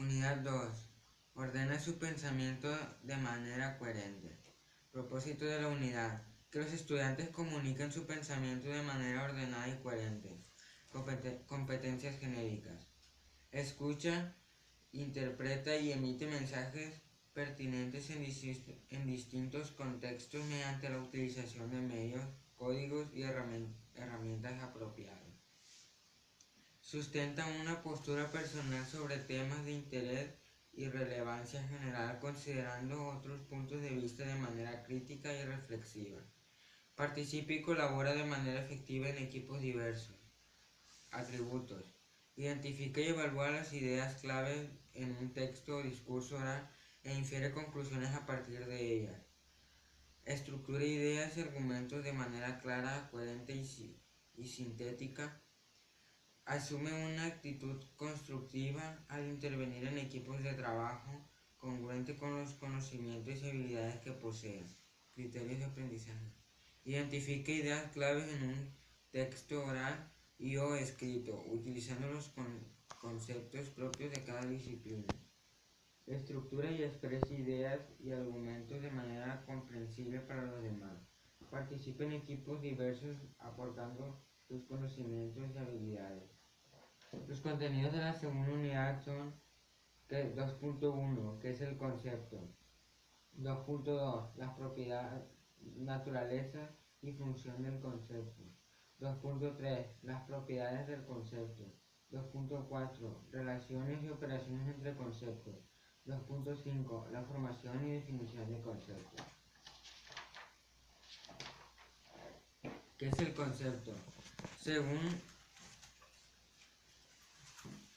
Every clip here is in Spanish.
Unidad 2. Ordena su pensamiento de manera coherente. Propósito de la unidad. Que los estudiantes comuniquen su pensamiento de manera ordenada y coherente. Competencias genéricas. Escucha, interpreta y emite mensajes pertinentes en distintos contextos mediante la utilización de medios, códigos y herramientas apropiadas. Sustenta una postura personal sobre temas de interés y relevancia general, considerando otros puntos de vista de manera crítica y reflexiva. Participa y colabora de manera efectiva en equipos diversos. Atributos. Identifica y evalúa las ideas clave en un texto o discurso oral e infiere conclusiones a partir de ellas. Estructura ideas y argumentos de manera clara, coherente y sintética. Asume una actitud constructiva al intervenir en equipos de trabajo, congruente con los conocimientos y habilidades que posee. Criterios de aprendizaje. Identifica ideas claves en un texto oral y o escrito, utilizando los conceptos propios de cada disciplina. Estructura y expresa ideas y argumentos de manera comprensible para los demás. Participa en equipos diversos aportando sus conocimientos y habilidades. Los contenidos de la segunda unidad son 2.1, que es el concepto. 2.2, las propiedades, naturaleza y función del concepto. 2.3, las propiedades del concepto. 2.4, relaciones y operaciones entre conceptos. 2.5, la formación y definición de conceptos. ¿Qué es el concepto?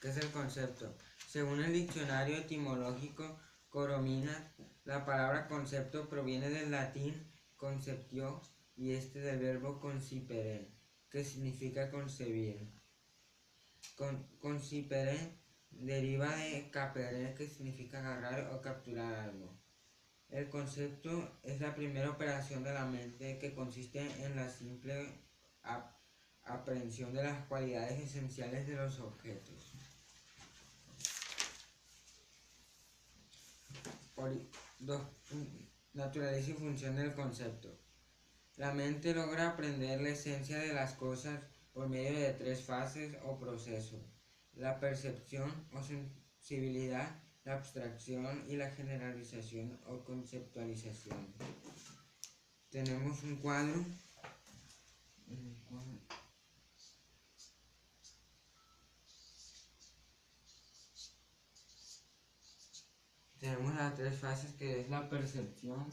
¿Qué es el concepto? Según el diccionario etimológico Corominas, la palabra concepto proviene del latín conceptio y del verbo concipere, que significa concebir. Concipere deriva de capere, que significa agarrar o capturar algo. El concepto es la primera operación de la mente que consiste en la simple aprehensión de las cualidades esenciales de los objetos. Naturaleza y función del concepto. La mente logra aprender la esencia de las cosas por medio de 3 fases o procesos: la percepción o sensibilidad, la abstracción y la generalización o conceptualización. Tenemos un cuadro. Tenemos las 3 fases, que es la percepción,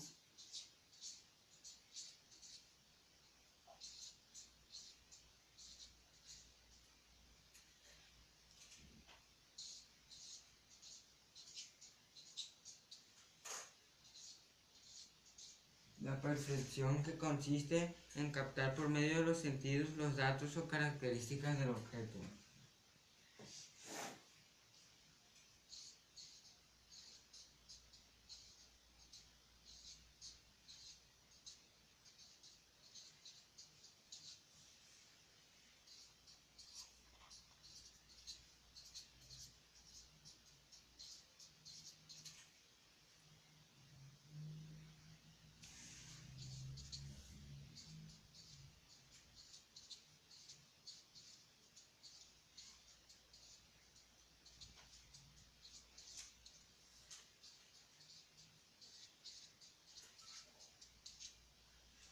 que consiste en captar por medio de los sentidos los datos o características del objeto.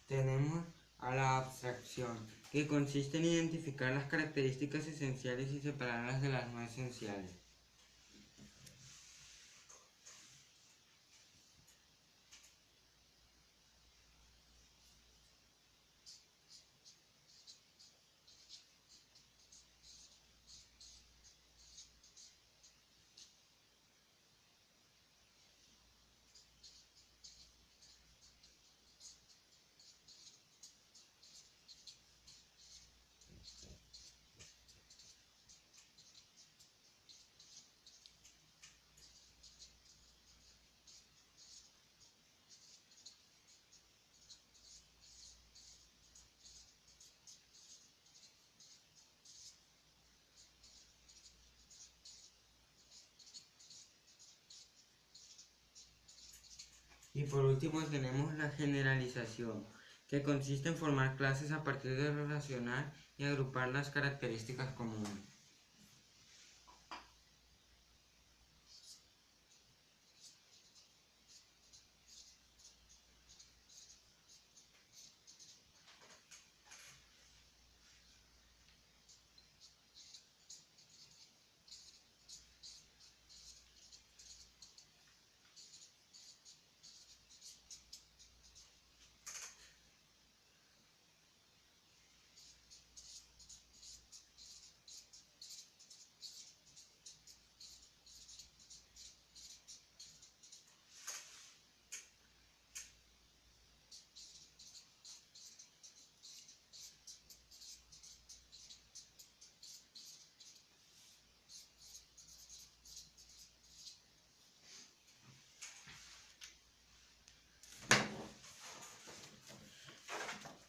Tenemos a la abstracción, que consiste en identificar las características esenciales y separarlas de las no esenciales. Y por último tenemos la generalización, que consiste en formar clases a partir de lo racional y agrupar las características comunes.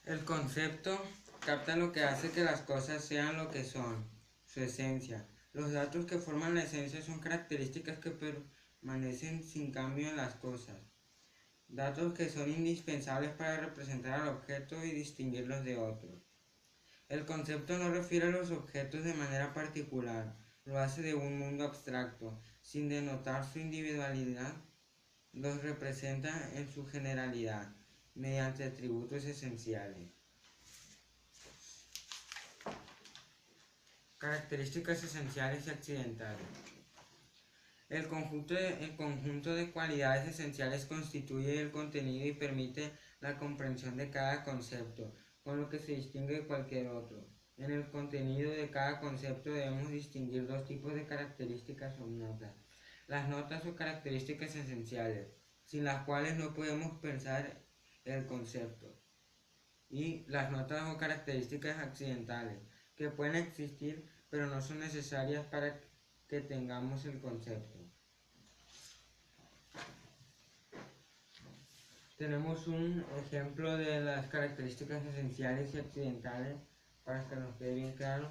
El concepto capta lo que hace que las cosas sean lo que son, su esencia. Los datos que forman la esencia son características que permanecen sin cambio en las cosas. Datos que son indispensables para representar al objeto y distinguirlos de otros. El concepto no refiere a los objetos de manera particular, lo hace de un mundo abstracto, sin denotar su individualidad, los representa en su generalidad, mediante atributos esenciales. Características esenciales y accidentales. El conjunto de cualidades esenciales constituye el contenido y permite la comprensión de cada concepto, con lo que se distingue de cualquier otro. En el contenido de cada concepto debemos distinguir dos tipos de características o notas. Las notas son características esenciales, sin las cuales no podemos pensar el concepto. Y las notas o características accidentales, que pueden existir pero no son necesarias para que tengamos el concepto. Tenemos un ejemplo de las características esenciales y accidentales para que nos quede bien claro.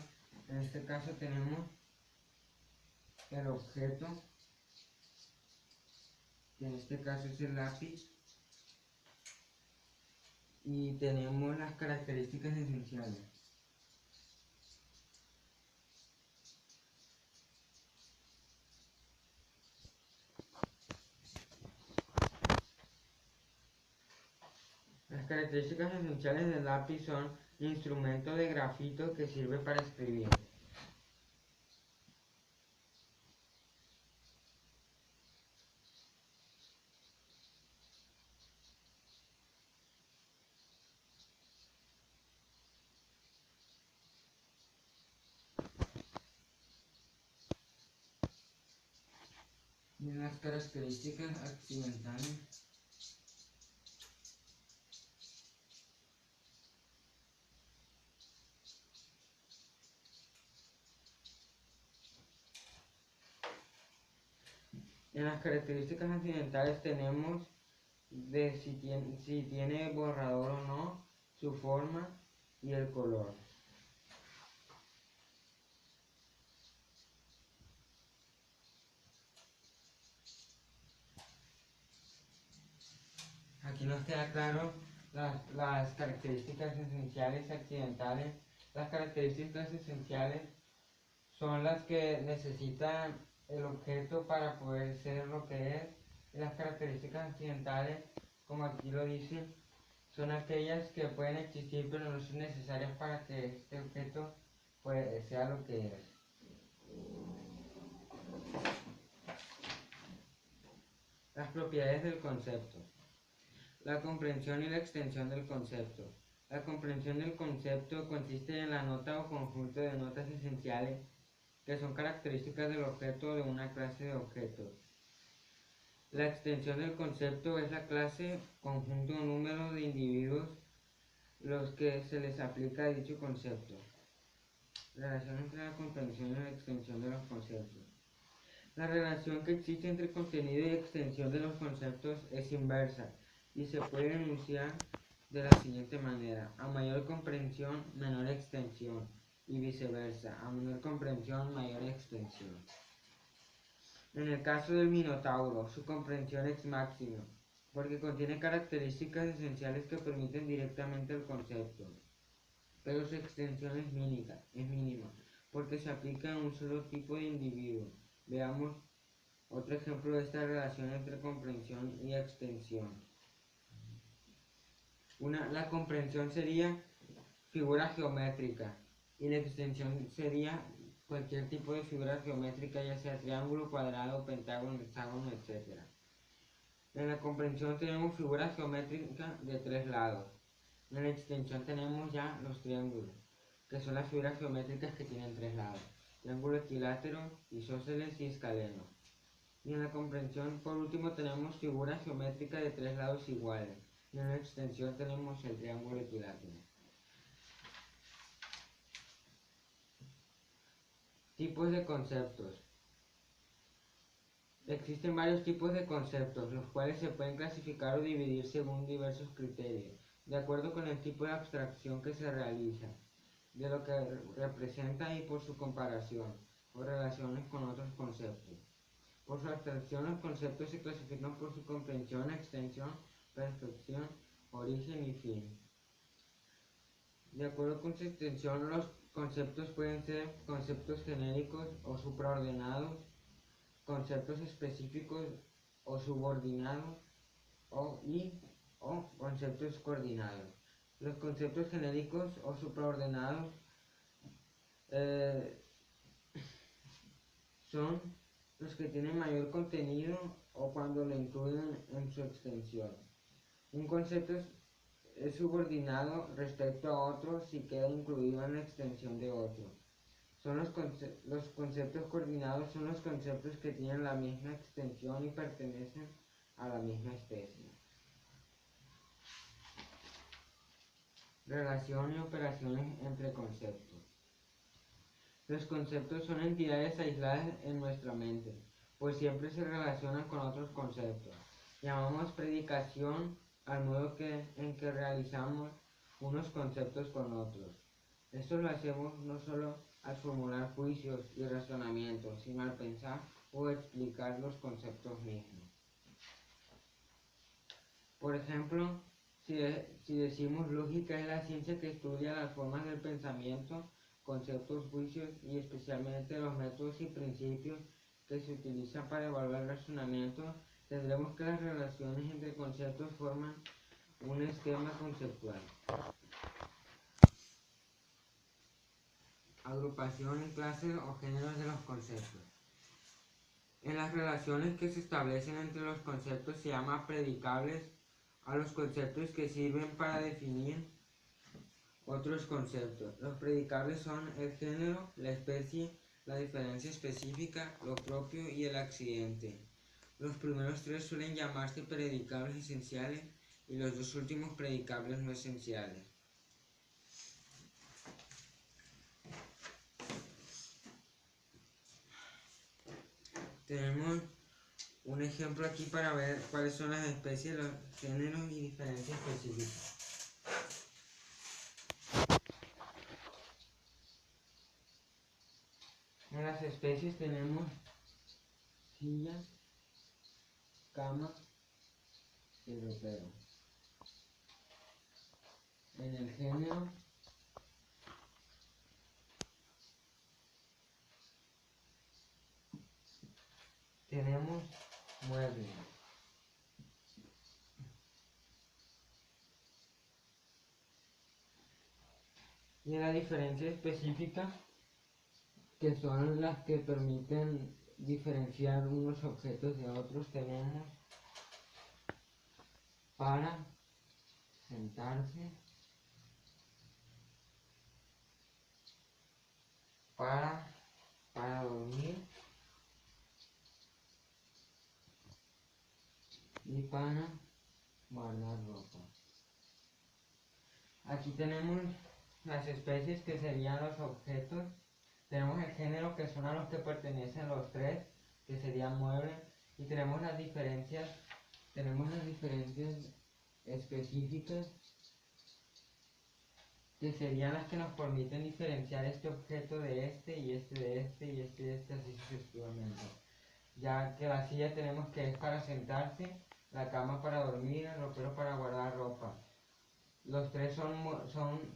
En este caso tenemos el objeto, que en este caso es el lápiz, y tenemos las características esenciales. Las características esenciales del lápiz son instrumento de grafito que sirve para escribir. Y las características accidentales. En las características accidentales tenemos de si tiene borrador o no, su forma y el color. Aquí nos queda claro las características esenciales y accidentales. Las características esenciales son las que necesita el objeto para poder ser lo que es. Y las características accidentales, como aquí lo dice, son aquellas que pueden existir pero no son necesarias para que este objeto sea lo que es. Las propiedades del concepto. La comprensión y la extensión del concepto. La comprensión del concepto consiste en la nota o conjunto de notas esenciales que son características del objeto o de una clase de objetos. La extensión del concepto es la clase, conjunto o número de individuos los que se les aplica dicho concepto. Relación entre la comprensión y la extensión de los conceptos. La relación que existe entre contenido y extensión de los conceptos es inversa y se puede enunciar de la siguiente manera: a mayor comprensión, menor extensión, y viceversa, a menor comprensión, mayor extensión. En el caso del Minotauro, su comprensión es máxima, porque contiene características esenciales que permiten directamente el concepto, pero su extensión es mínima, porque se aplica a un solo tipo de individuo. Veamos otro ejemplo de esta relación entre comprensión y extensión. La comprensión sería figura geométrica y la extensión sería cualquier tipo de figura geométrica, ya sea triángulo, cuadrado, pentágono, hexágono, etc. En la comprensión tenemos figuras geométricas de 3 lados. En la extensión tenemos ya los triángulos, que son las figuras geométricas que tienen 3 lados: triángulo equilátero, isósceles y escaleno. Y en la comprensión, por último, tenemos figuras geométricas de 3 lados iguales. Y en la extensión tenemos el triángulo equilátero. Tipos de conceptos. Existen varios tipos de conceptos, los cuales se pueden clasificar o dividir según diversos criterios, de acuerdo con el tipo de abstracción que se realiza, de lo que representa y por su comparación o relaciones con otros conceptos. Por su abstracción, los conceptos se clasifican por su comprensión, extensión, percepción, origen y fin. De acuerdo con su extensión, los conceptos pueden ser conceptos genéricos o supraordenados, conceptos específicos o subordinados o conceptos coordinados. Los conceptos genéricos o supraordenados son los que tienen mayor contenido o cuando lo incluyen en su extensión. Un concepto es subordinado respecto a otro si queda incluido en la extensión de otro. Los conceptos coordinados son los conceptos que tienen la misma extensión y pertenecen a la misma especie. Relación y operaciones entre conceptos. Los conceptos son entidades aisladas en nuestra mente, pues siempre se relacionan con otros conceptos. Llamamos predicación al modo en que realizamos unos conceptos con otros. Esto lo hacemos no solo al formular juicios y razonamientos, sino al pensar o explicar los conceptos mismos. Por ejemplo, si decimos lógica es la ciencia que estudia las formas del pensamiento, conceptos, juicios y especialmente los métodos y principios que se utilizan para evaluar el razonamiento, tendremos que las relaciones entre conceptos forman un esquema conceptual. Agrupación en clases o géneros de los conceptos. En las relaciones que se establecen entre los conceptos se llama predicables a los conceptos que sirven para definir otros conceptos. Los predicables son el género, la especie, la diferencia específica, lo propio y el accidente. Los primeros tres suelen llamarse predicables esenciales y los dos últimos predicables no esenciales. Tenemos un ejemplo aquí para ver cuáles son las especies, los géneros y diferencias específicas. En las especies tenemos silla, cama y ropero. En el género tenemos muebles. Y en la diferencia específica, que son las que permiten diferenciar unos objetos de otros, tenemos para sentarse, para dormir y para guardar ropa. Aquí tenemos las especies que serían los objetos. Tenemos el género, que son a los que pertenecen los tres, que serían muebles, y tenemos las diferencias específicas, que serían las que nos permiten diferenciar este objeto de este, y este de este, y este de este, así sucesivamente. Ya que la silla tenemos que es para sentarse, la cama para dormir, el ropero para guardar ropa. Los tres son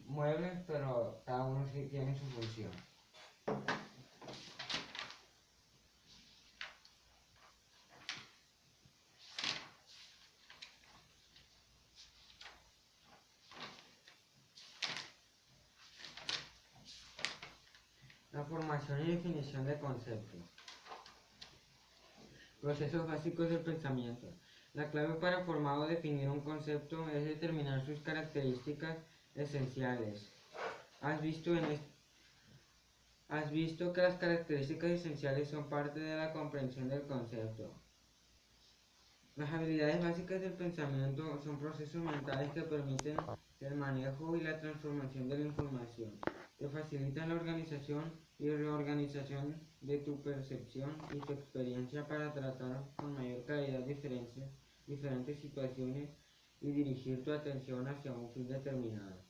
muebles, pero cada uno sí tiene su función. La formación y definición de conceptos. Procesos básicos del pensamiento. La clave para formar o definir un concepto es determinar sus características esenciales. ¿Has visto que las características esenciales son parte de la comprensión del concepto? Las habilidades básicas del pensamiento son procesos mentales que permiten el manejo y la transformación de la información, que facilitan la organización y reorganización de tu percepción y tu experiencia para tratar con mayor calidad diferentes situaciones y dirigir tu atención hacia un fin determinado.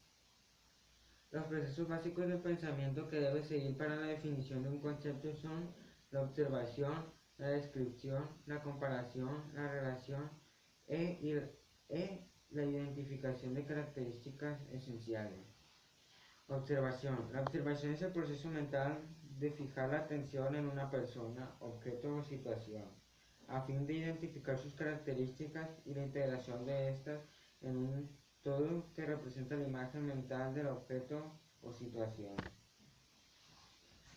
Los procesos básicos del pensamiento que debes seguir para la definición de un concepto son la observación, la descripción, la comparación, la relación e la identificación de características esenciales. Observación. La observación es el proceso mental de fijar la atención en una persona, objeto o situación, a fin de identificar sus características y la integración de estas en un todo que representa la imagen mental del objeto o situación.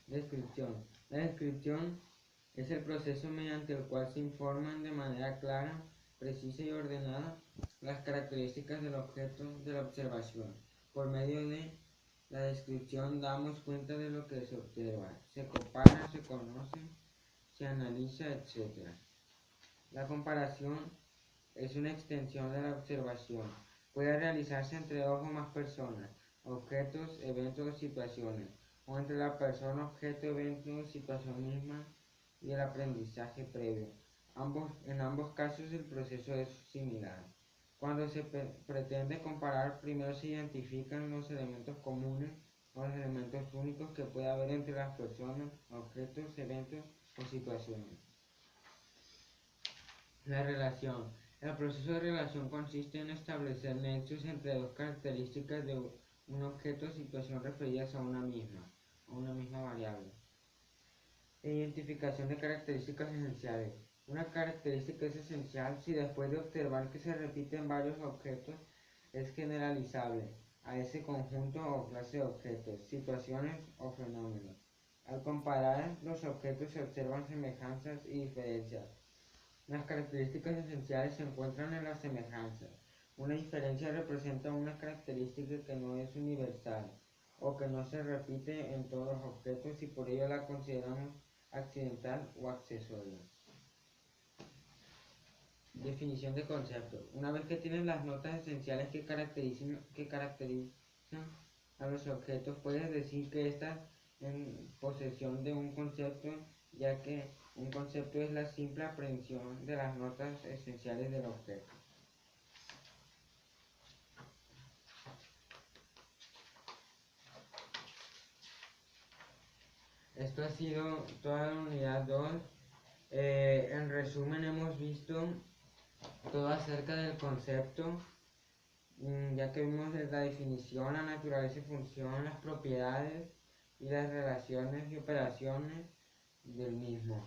Descripción. La descripción es el proceso mediante el cual se informan de manera clara, precisa y ordenada las características del objeto de la observación. Por medio de la descripción damos cuenta de lo que se observa, se compara, se conoce, se analiza, etc. La comparación es una extensión de la observación. Puede realizarse entre dos o más personas, objetos, eventos o situaciones, o entre la persona, objeto, evento o situación misma y el aprendizaje previo. En ambos casos el proceso es similar. Cuando se pretende comparar, primero se identifican los elementos comunes o los elementos únicos que puede haber entre las personas, objetos, eventos o situaciones. La relación. El proceso de relación consiste en establecer nexos entre dos características de un objeto o situación referidas a una misma variable. Identificación de características esenciales. Una característica es esencial si después de observar que se repiten varios objetos es generalizable a ese conjunto o clase de objetos, situaciones o fenómenos. Al comparar los objetos se observan semejanzas y diferencias. Las características esenciales se encuentran en las semejanzas. Una diferencia representa una característica que no es universal o que no se repite en todos los objetos y por ello la consideramos accidental o accesoria. Definición de concepto. Una vez que tienes las notas esenciales que caracterizan a los objetos, puedes decir que estás en posesión de un concepto, ya que un concepto es la simple aprehensión de las notas esenciales del objeto. Esto ha sido toda la unidad 2. En resumen hemos visto todo acerca del concepto, ya que vimos la definición, la naturaleza y función, las propiedades y las relaciones y operaciones del mismo.